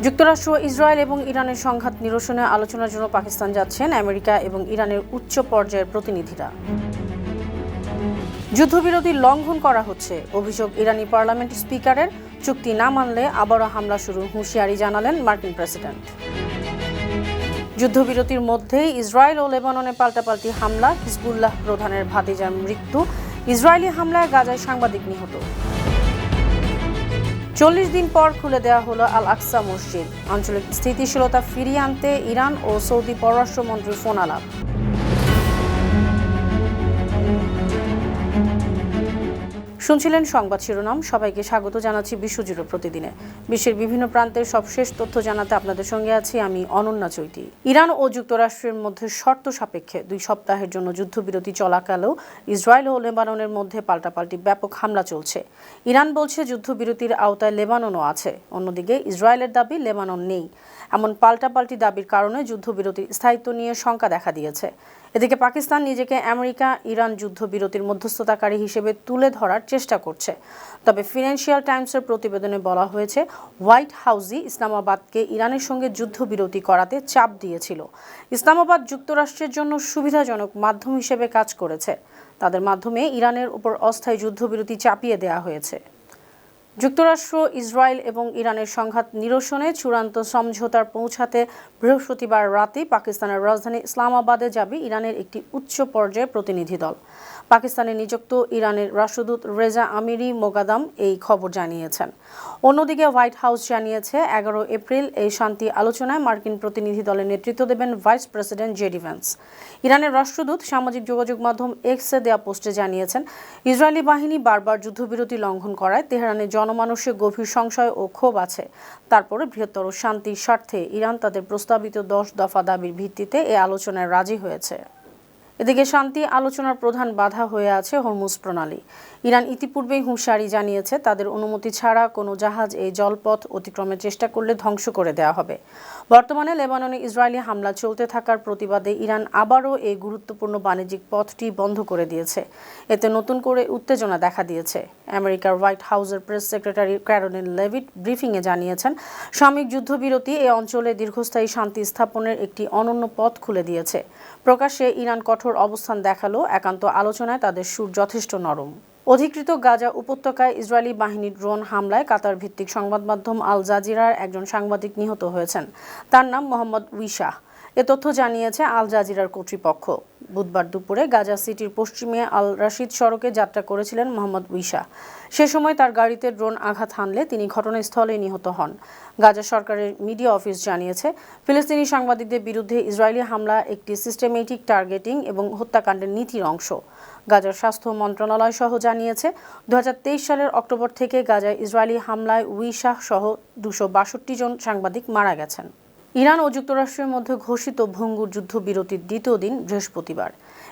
যুক্তরাষ্ট্র, ইসরায়েল এবং ইরানের সংঘাত নিরসনে আলোচনার জন্য পাকিস্তান যাচ্ছেন আমেরিকা এবং ইরানের উচ্চ পর্যায়ের প্রতিনিধিরা। যুদ্ধবিরতি লঙ্ঘন করা হচ্ছে, অভিযোগ ইরানি পার্লামেন্ট স্পিকারের। চুক্তি না মানলে আবারও হামলা শুরুর হুঁশিয়ারি জানালেন মার্কিন প্রেসিডেন্ট। যুদ্ধবিরতির মধ্যেই ইসরায়েল ও লেবাননে পাল্টাপাল্টি হামলা, হিজবুল্লাহ প্রধানের ভাতিজার মৃত্যু। ইসরায়েলি হামলায় গাজায় সাংবাদিক নিহত। 40 দিন পর খুলে দেওয়া হলো আল আকসা মসজিদ। আঞ্চলিক স্থিতিশীলতা ফিরিয়ে আনতে ইরান ও সৌদি পররাষ্ট্রমন্ত্রীর ফোন আলাপ। শুনছিলেন সংবাদ শিরোনাম। সবাইকে স্বাগত জানাচ্ছি বিশ্বজুড়ে প্রতিদিনে। বিশ্বের বিভিন্ন প্রান্তের সবশেষ তথ্য জানাতে আপনাদের সঙ্গে আছি আমি অনন্যা চৈতি। ইরান ও যুক্তরাষ্ট্রের মধ্যে শর্ত সাপেক্ষে 2 সপ্তাহের জন্য যুদ্ধবিরতি চলাকালেও ইসরায়েল ও লেবাননের মধ্যে পাল্টাপাল্টি ব্যাপক হামলা চলছে। ইরান বলছে যুদ্ধবিরতির আওতায় লেবাননও আছে, অন্যদিকে ইসরায়েলের দাবি লেবানন নেই। এমন পাল্টাপাল্টি দাবির কারণে যুদ্ধবিরতির স্থায়িত্ব নিয়ে শঙ্কা দেখা দিয়েছে। এদিকে পাকিস্তান নিজেকে আমেরিকা ইরান যুদ্ধবিরতির মধ্যস্থতাকারী হিসেবে তুলে ধরার চেষ্টা করছে। তবে ফিনান্সিয়াল টাইমসের প্রতিবেদনে বলা হয়েছে, হোয়াইট হাউসই ইসলামাবাদকে ইরানের সঙ্গে যুদ্ধবিরতি করাতে চাপ দিয়েছিল। ইসলামাবাদ যুক্তরাষ্ট্রের জন্য সুবিধাজনক মাধ্যম হিসেবে কাজ করেছে। তাদের মাধ্যমে ইরানের উপর অস্থায়ী যুদ্ধবিরতি চাপিয়ে দেওয়া হয়েছে। যুক্তরাষ্ট্র, ইসরায়েল এবং ইরানের সংঘাত নিরসনে চূড়ান্ত সমঝোতার পৌঁছাতে বৃহস্পতিবার রাতে পাকিস্তানের রাজধানী ইসলামাবাদে যাবে ইরানের একটি উচ্চ পর্যায়ের প্রতিনিধি দল। পাকিস্তানে নিযুক্ত ইরানের রাষ্ট্রদূত রেজা আমিরি মোগাদাম এই খবর জানিয়েছেন। অন্যদিকে হোয়াইট হাউস জানিয়েছে, 11 এপ্রিল এই শান্তি আলোচনায় মার্কিন প্রতিনিধি দলের নেতৃত্ব দেবেন ভাইস প্রেসিডেন্ট জেডি ভ্যান্স। ইরানের রাষ্ট্রদূত সামাজিক যোগাযোগ মাধ্যম এক্সে দেয়া পোস্টে জানিয়েছেন, ইসরায়েলি বাহিনী বারবার যুদ্ধবিরতি লঙ্ঘন করায় তেহরানের জনমানুষের গভীর সংশয় ও ক্ষোভ আছে। তারপরে বৃহত্তর শান্তির স্বার্থে ইরান তাদের প্রস্তাবিত 10 দফা দাবির ভিত্তিতে এ আলোচনায় রাজি হয়েছে। এদিকে শান্তি আলোচনার প্রধান বাধা হয়ে আছে হরমুজ প্রণালী। ইরান ইতিপূর্বেই হুঁশিয়ারি জানিয়েছে, তাদের অনুমতি ছাড়া কোনো জাহাজ এই জলপথ অতিক্রমের চেষ্টা করলে ধ্বংস করে দেওয়া হবে। বর্তমানে লেবাননে ইসরায়েলি হামলা চলতে থাকার প্রতিবাদে ইরান আবারও এই গুরুত্বপূর্ণ বাণিজ্যিক পথটি বন্ধ করে দিয়েছে। এতে নতুন করে উত্তেজনা দেখা দিয়েছে। আমেরিকার হোয়াইট হাউসের প্রেস সেক্রেটারি ক্যারোলিন লেভিট ব্রিফিংয়ে জানিয়েছেন, সাময়িক যুদ্ধবিরতি এই অঞ্চলে দীর্ঘস্থায়ী শান্তি স্থাপনের একটি অনন্য পথ খুলে দিয়েছে। প্রকাশ্যে ইরান কঠোর অবস্থান দেখালো, একান্ত আলোচনায় তাদের সুর যথেষ্ট নরম। অধিকৃত গাজা উপত্যকায় ইসরায়েলি বাহিনীর ড্রোন হামলায় কাতার ভিত্তিক সংবাদ মাধ্যম আল জাজিরার একজন সাংবাদিক নিহত হয়েছেন। তার নাম মোহাম্মদ উইশাহ। এ তথ্য জানিয়েছে আল জাজিরার কর্তৃপক্ষ। বুধবার দুপুরে গাজা সিটির পশ্চিমে আল রাশিদ সড়কে যাত্রা করেছিলেন মোহাম্মদ উইশাহ। সে সময় তার গাড়িতে ড্রোন আঘাত হানলে তিনি ঘটনাস্থলে নিহত হন। গাজা সরকারের মিডিয়া অফিস জানিয়েছে, ফিলিস্তিনি সাংবাদিকদের বিরুদ্ধে ইসরায়েলি হামলা একটি সিস্টেমেটিক টার্গেটিং এবং হত্যাকাণ্ডের নীতির অংশ। গাজার স্বাস্থ্য মন্ত্রণালয় সহ জানিয়েছে, 2023 সালের অক্টোবর থেকে গাজায় ইসরায়েলি হামলায় উইশাহ সহ 262 জন সাংবাদিক মারা গেছেন। ইরান ও যুক্তরাষ্ট্রের মধ্যে ঘোষিত ভঙ্গুর যুদ্ধবিরতির দ্বিতীয় দিন বৃহস্পতিবার।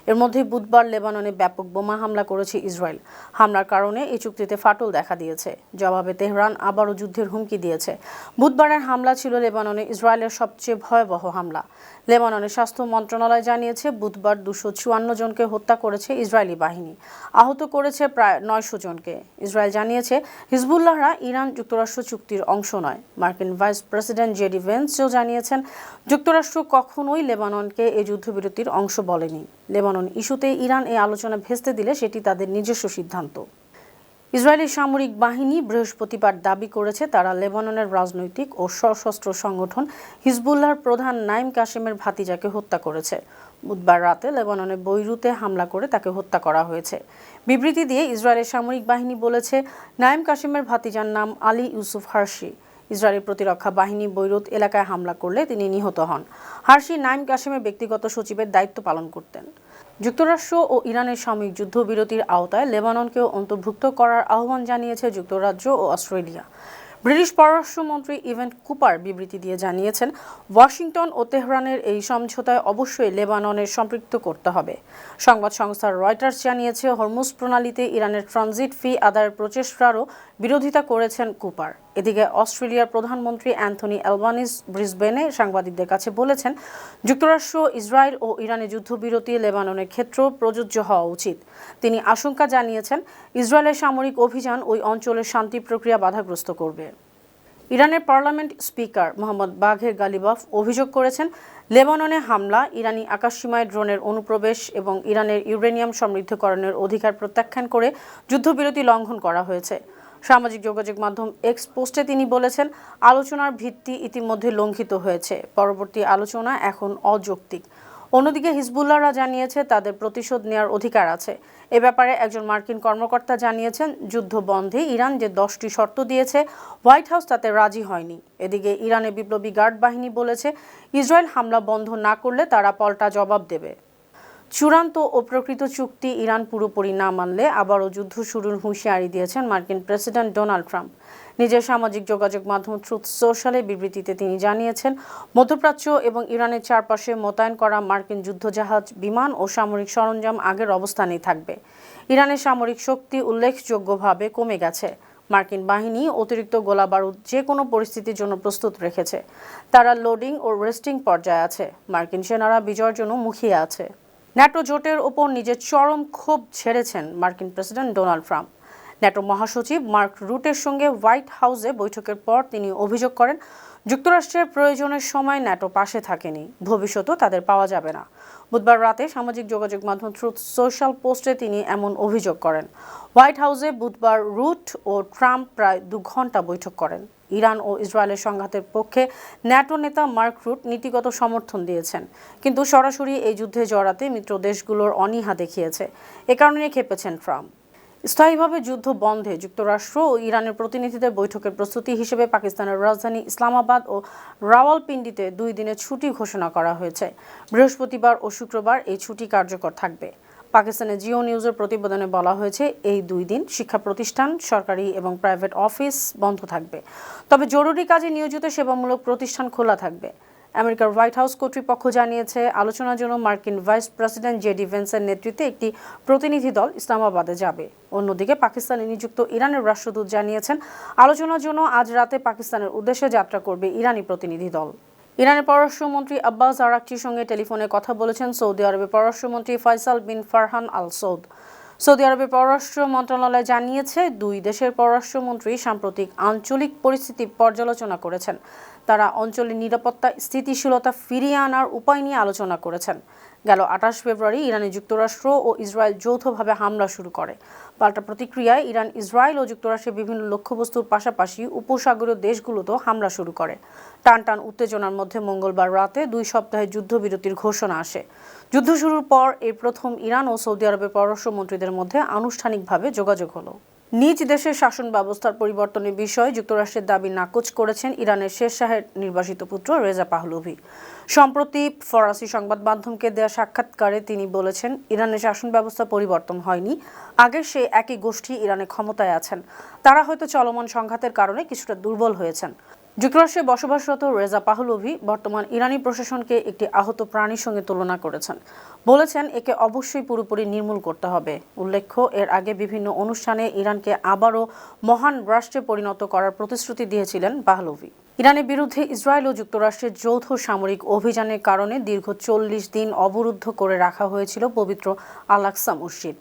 এর মধ্যে বুধবার লেবাননে ব্যাপক বোমা হামলা করেছে ইসরায়েল। হামলার কারণে এই চুক্তিতে ফাটল দেখা দিয়েছে। জবাবে তেহরান আবারও যুদ্ধের হুমকি দিয়েছে। বুধবারের হামলা ছিল লেবাননে ইসরায়েলের সবচেয়ে ভয়াবহ হামলা। লেবাননের স্বাস্থ্য মন্ত্রণালয় জানিয়েছে, বুধবার 254 জনকে হত্যা করেছে ইসরায়েলি বাহিনী, আহত করেছে প্রায় 900 জনকে। ইসরায়েল জানিয়েছে, হিজবুল্লাহরা ইরান যুক্তরাষ্ট্র চুক্তির অংশ নয়। মার্কিন ভাইস প্রেসিডেন্ট জেডি ভ্যান্সও জানিয়েছেন, যুক্তরাষ্ট্র কখনোই লেবাননকে এই যুদ্ধবিরতির অংশ বলেনি। লেবানন ইস্যুতে ইরান এই আলোচনা ভেস্তে দিলে সেটি তাদের নিজস্ব সিদ্ধান্ত। ইসরায়েলি সামরিক বাহিনী বৃহস্পতিবার দাবি করেছে, তারা লেবাননের রাজনৈতিক ও সশস্ত্র সংগঠন হিজবুল্লাহর প্রধান নাইম কাসেমের ভাতিজাকে হত্যা করেছে। বুধবার রাতে লেবাননের বৈরুতে হামলা করে তাকে হত্যা করা হয়েছে। বিবৃতি দিয়ে ইসরায়েলের সামরিক বাহিনী বলেছে, নাইম কাসেমের ভাতিজার নাম আলী ইউসুফ হার্শি। ইসরায়েলি প্রতিরক্ষা বাহিনী বৈরুত এলাকায় হামলা করলে তিনি নিহত হন। হার্শি নাইম কাসেমের ব্যক্তিগত সচিবের দায়িত্ব পালন করতেন। যুক্তরাষ্ট্র ও ইরানের সাময়িক যুদ্ধবিরতির আওতায় লেবাননকেও অন্তর্ভুক্ত করার আহ্বান জানিয়েছে যুক্তরাজ্য ও অস্ট্রেলিয়া। ব্রিটিশ পররাষ্ট্রমন্ত্রী ইভেন কুপার বিবৃতি দিয়ে জানিয়েছেন, ওয়াশিংটন ও তেহরানের এই সমঝোতায় অবশ্যই লেবাননের সম্পৃক্ত করতে হবে। সংবাদ সংস্থা রয়টার্স জানিয়েছে, হরমুজ প্রণালীতে ইরানের ট্রানজিট ফি আদায়ের প্রচেষ্টারও বিরোধিতা করেছেন কুপার। এদিকে অস্ট্রেলিয়ার প্রধানমন্ত্রী অ্যান্থনি অ্যালবানিজ ব্রিসবেনে সাংবাদিকদের কাছে বলেছেন, যুক্তরাষ্ট্র, ইসরায়েল ও ইরানের যুদ্ধবিরতি লেবাননের ক্ষেত্রেও প্রযোজ্য হওয়া উচিত। তিনি আশঙ্কা জানিয়েছেন, ইসরায়েলের সামরিক অভিযান ওই অঞ্চলের শান্তি প্রক্রিয়া বাধাগ্রস্ত করবে। ইরানের পার্লামেন্ট স্পিকার মোহাম্মদ বাঘের গালিবাফ অভিযোগ করেছেন, লেবাননে হামলা, ইরানি আকাশসীমায় ড্রোনের অনুপ্রবেশ এবং ইরানের ইউরেনিয়াম সমৃদ্ধকরণের অধিকার প্রত্যাখ্যান করে যুদ্ধবিরতি লঙ্ঘন করা হয়েছে। সামাজিক যোগাযোগ মাধ্যম এক্স পোস্টে তিনি বলেছেন, আলোচনার ভিত্তি ইতিমধ্যে লঙ্ঘিত হয়েছে, পরবর্তী আলোচনা এখন অযৌক্তিক। অন্যদিকে হিজবুল্লাহরা জানিয়েছে তাদের প্রতিশোধ নেওয়ার অধিকার আছে। এ ব্যাপারে একজন মার্কিন কর্মকর্তা জানিয়েছেন, যুদ্ধ বন্ধে ইরান যে 10টি শর্ত দিয়েছে, হোয়াইট হাউস তাতে রাজি হয়নি। এদিকে ইরানের বিপ্লবী গার্ড বাহিনী বলেছে, ইসরায়েল হামলা বন্ধ না করলে তারা পাল্টা জবাব দেবে। চূড়ান্ত ও প্রকৃত চুক্তি ইরান পুরোপুরি না মানলে আবারও যুদ্ধ শুরুর হুঁশিয়ারি দিয়েছেন মার্কিন প্রেসিডেন্ট ডোনাল্ড ট্রাম্প। নিজের সামাজিক যোগাযোগ মাধ্যম ট্রুথ সোশ্যালে বিবৃতিতে তিনি জানিয়েছেন, মধ্যপ্রাচ্য এবং ইরানের চারপাশে মোতায়েন করা মার্কিন যুদ্ধজাহাজ, বিমান ও সামরিক সরঞ্জাম আগের অবস্থানেই থাকবে। ইরানের সামরিক শক্তি উল্লেখযোগ্যভাবে কমে গেছে। মার্কিন বাহিনী অতিরিক্ত গোলাবারুদ যে কোনো পরিস্থিতির জন্য প্রস্তুত রেখেছে। তারা লোডিং ও রেস্টিং পর্যায়ে আছে। মার্কিন সেনারা বিজয়ের জন্য মুখিয়ে আছে। ন্যাটো জোটের ওপর নিজের চরম ক্ষোভ ঝেড়েছেন মার্কিন প্রেসিডেন্ট ডোনাল্ড ট্রাম্প। ন্যাটো মহাসচিব মার্ক রুটের সঙ্গে হোয়াইট হাউসে বৈঠকের পর তিনি অভিযোগ করেন, যুক্তরাষ্ট্রের প্রয়োজনের সময় ন্যাটো পাশে থাকেনি, ভবিষ্যতেও তাদের পাওয়া যাবে না। বুধবার রাতে সামাজিক যোগাযোগ মাধ্যম ট্রুথ সোশ্যাল পোস্টে তিনি এমন অভিযোগ করেন। হোয়াইট হাউসে বুধবার রুট ও ট্রাম্প প্রায় 2 ঘন্টা বৈঠক করেন। ইরান ও ইসরায়েলের সংঘাতের পক্ষে ন্যাটো নেতা মার্ক রুট নীতিগত সমর্থন দিয়েছেন, কিন্তু সরাসরি এই যুদ্ধে জড়াতে মিত্র দেশগুলোর অনীহা দেখিয়েছে। এ কারণে খেপেছেন ট্রাম্প। স্থায়ীভাবে যুদ্ধ বন্ধে যুক্তরাষ্ট্র ও ইরানের প্রতিনিধিদের বৈঠকের প্রস্তুতি হিসেবে পাকিস্তানের রাজধানী ইসলামাবাদ ও রাওয়ালপিন্ডিতে 2 দিনের ছুটি ঘোষণা করা হয়েছে। বৃহস্পতিবার ও শুক্রবার এই ছুটি কার্যকর থাকবে। পাকিস্তানের জিও নিউজের প্রতিবেদনে বলা হয়েছে, এই 2 দিন শিক্ষা প্রতিষ্ঠান, সরকারি এবং প্রাইভেট অফিস বন্ধ থাকবে, তবে জরুরি কাজে নিয়োজিত সেবামূলক প্রতিষ্ঠান খোলা থাকবে। আমেরিকার হোয়াইট হাউস কর্তৃপক্ষ জানিয়েছে, আলোচনার জন্য মার্কিন ভাইস প্রেসিডেন্ট জেডি ভেন্সের নেতৃত্বে একটি প্রতিনিধি দল ইসলামাবাদে যাবে। অন্যদিকে পাকিস্তানে নিযুক্ত ইরানের রাষ্ট্রদূত জানিয়েছেন, আলোচনার জন্য আজ রাতে পাকিস্তানের উদ্দেশ্যে যাত্রা করবে ইরানি প্রতিনিধি দল। ইরানের পররাষ্ট্রমন্ত্রী আব্বাস আরাকচির সঙ্গে টেলিফোনে কথা বলেছেন সৌদি আরবের পররাষ্ট্রমন্ত্রী ফয়সাল বিন ফারহান আল সৌদ। সৌদি আরবের পররাষ্ট্র মন্ত্রণালয় জানিয়েছে, 2 দেশের পররাষ্ট্রমন্ত্রী সাম্প্রতিক আঞ্চলিক পরিস্থিতি পর্যালোচনা করেছেন। তারা অঞ্চলের নিরাপত্তা স্থিতিশীলতা ফিরিয়ে আনার উপায় নিয়ে আলোচনা করেছেন। গেল 28 ফেব্রুয়ারি ইরানে যুক্তরাষ্ট্র ও ইসরায়েল যৌথভাবে হামলা শুরু করে। পাল্টা প্রতিক্রিয়ায় ইরান, ইসরায়েল ও যুক্তরাষ্ট্রের বিভিন্ন লক্ষ্যবস্তুর পাশাপাশি উপসাগরীয় দেশগুলোতেও হামলা শুরু করে। টানটান উত্তেজনার মধ্যে মঙ্গলবার রাতে 2 সপ্তাহের যুদ্ধবিরতির ঘোষণা আসে। যুদ্ধ শুরুর পর এই প্রথম ইরান ও সৌদি আরবের পররাষ্ট্রমন্ত্রীদের মধ্যে আনুষ্ঠানিকভাবে যোগাযোগ হলো। নিজ দেশের শাসন ব্যবস্থার পরিবর্তনের বিষয়ে যুক্তরাষ্ট্রের দাবি নাকচ করেছেন ইরানের শেরশাহের নির্বাসিত পুত্র রেজা পাহলভি। সম্প্রতি ফরাসি সংবাদ মাধ্যমকে দেয়া সাক্ষাৎকারে তিনি বলেছেন, ইরানের শাসন ব্যবস্থা পরিবর্তন হয়নি, আগের সেই একই গোষ্ঠী ইরানে ক্ষমতায় আছেন। তারা হয়তো চলমান সংঘাতের কারণে কিছুটা দুর্বল হয়েছেন। যুক্তরাষ্ট্রে বসবাসরত রেজা পাহলভি বর্তমান ইরানি প্রশাসনকে একটি আহত প্রাণীর সঙ্গে তুলনা করেছেন। বলেছেন, একে অবশ্যই পুরোপুরি নির্মূল করতে হবে। উল্লেখ্য, এর আগে বিভিন্ন অনুষ্ঠানে ইরানকে আবারও মহান রাষ্ট্রে পরিণত করার প্রতিশ্রুতি দিয়েছিলেন পাহলভি। ইরানের বিরুদ্ধে ইসরায়েল ও যুক্তরাষ্ট্রের যৌথ সামরিক অভিযানের কারণে দীর্ঘ 40 দিন অবরুদ্ধ করে রাখা হয়েছিল পবিত্র আল আকসা মসজিদ।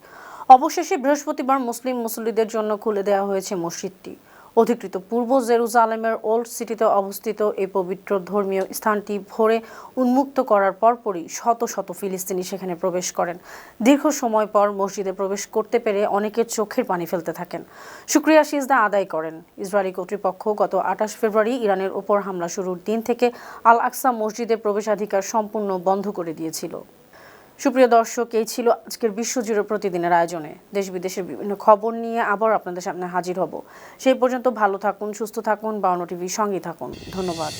অবশেষে বৃহস্পতিবার মুসলিম মুসল্লিদের জন্য খুলে দেওয়া হয়েছে মসজিদটি। অধিকৃত পূর্ব জেরুজালেমের ওল্ড সিটিতে অবস্থিত এই পবিত্র ধর্মীয় স্থানটি ভোরে উন্মুক্ত করার পরপরই শত শত ফিলিস্তিনি সেখানে প্রবেশ করেন। দীর্ঘ সময় পর মসজিদে প্রবেশ করতে পেরে অনেকের চোখের পানি ফেলতে থাকেন, শুকরিয়া সিজদা আদায় করেন। ইসরায়েলি কর্তৃপক্ষ গত 28 ফেব্রুয়ারি ইরানের ওপর হামলা শুরুর দিন থেকে আল আকসা মসজিদের প্রবেশাধিকার সম্পূর্ণ বন্ধ করে দিয়েছিল। সুপ্রিয় দর্শক, এই ছিল আজকের বিশ্বজুড়ে প্রতিদিনের আয়োজনে। দেশ বিদেশের বিভিন্ন খবর নিয়ে আবার আপনাদের সামনে হাজির হব। সেই পর্যন্ত ভালো থাকুন, সুস্থ থাকুন, বাউন্ন টিভির সঙ্গেই থাকুন। ধন্যবাদ।